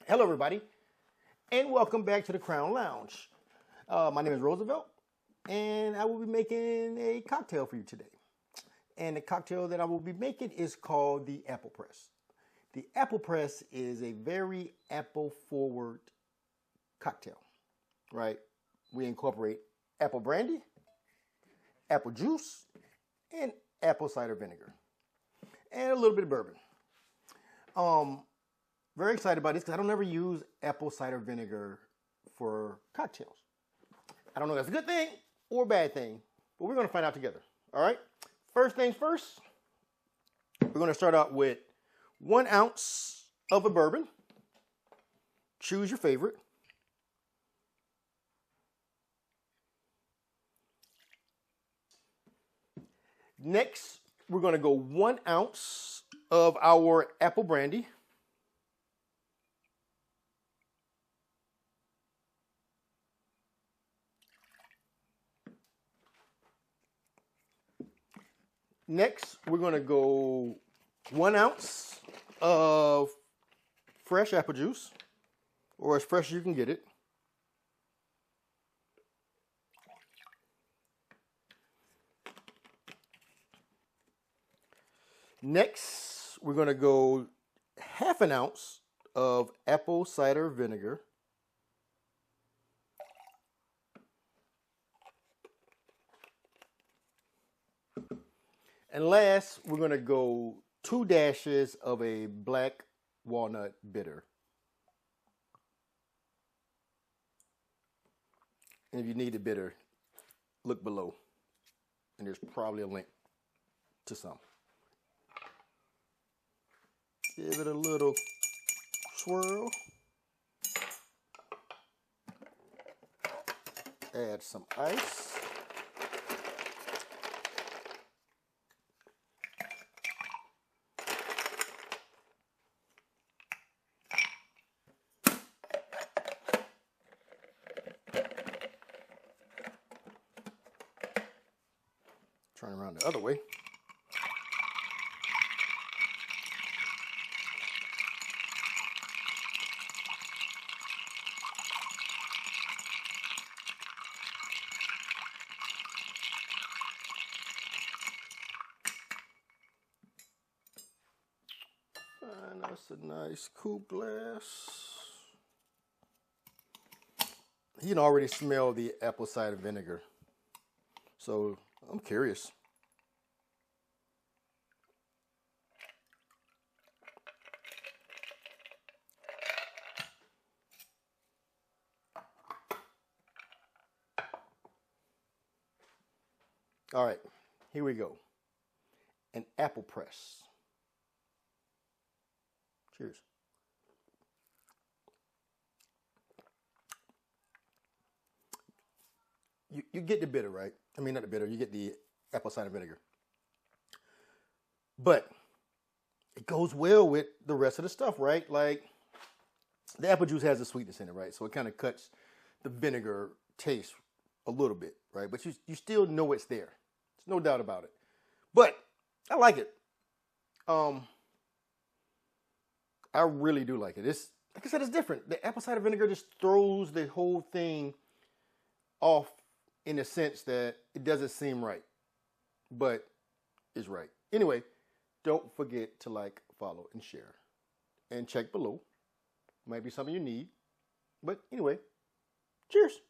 Hello, everybody, and welcome back to the Crown Lounge. My name is Roosevelt, and I will be making a cocktail for you today. And the cocktail that I will be making is called the Apple Press. The Apple Press is a very apple-forward cocktail, right? We incorporate apple brandy, apple juice, and apple cider vinegar, and a little bit of bourbon. Very excited about this because I don't ever use apple cider vinegar for cocktails. I don't know if that's a good thing or a bad thing, but we're going to find out together. All right. First things first, we're going to start out with 1 ounce of a bourbon. Choose your favorite. Next, we're going to go 1 ounce of our apple brandy. Next, we're going to go 1 ounce of fresh apple juice, or as fresh as you can get it. Next, we're going to go 1/2 ounce of apple cider vinegar. And last, we're going to go 2 dashes of a black walnut bitter. And if you need a bitter, look below. And there's probably a link to some. Give it a little swirl. Add some ice. Turn around the other way. And that's a nice coupe glass. You can already smell the apple cider vinegar. So I'm curious. All right, here we go. An apple press. Cheers. You get the bitter, right? I mean, not the bitter. You get the apple cider vinegar. But it goes well with the rest of the stuff, right? Like, the apple juice has the sweetness in it, right? So it kind of cuts the vinegar taste a little bit, right? But you still know it's there. There's no doubt about it. But I like it. I really do like it. It's, like I said, it's different. The apple cider vinegar just throws the whole thing off in the sense that it doesn't seem right, but it's right. Anyway, don't forget to like, follow, and share. And check below. Might be something you need. But anyway, cheers.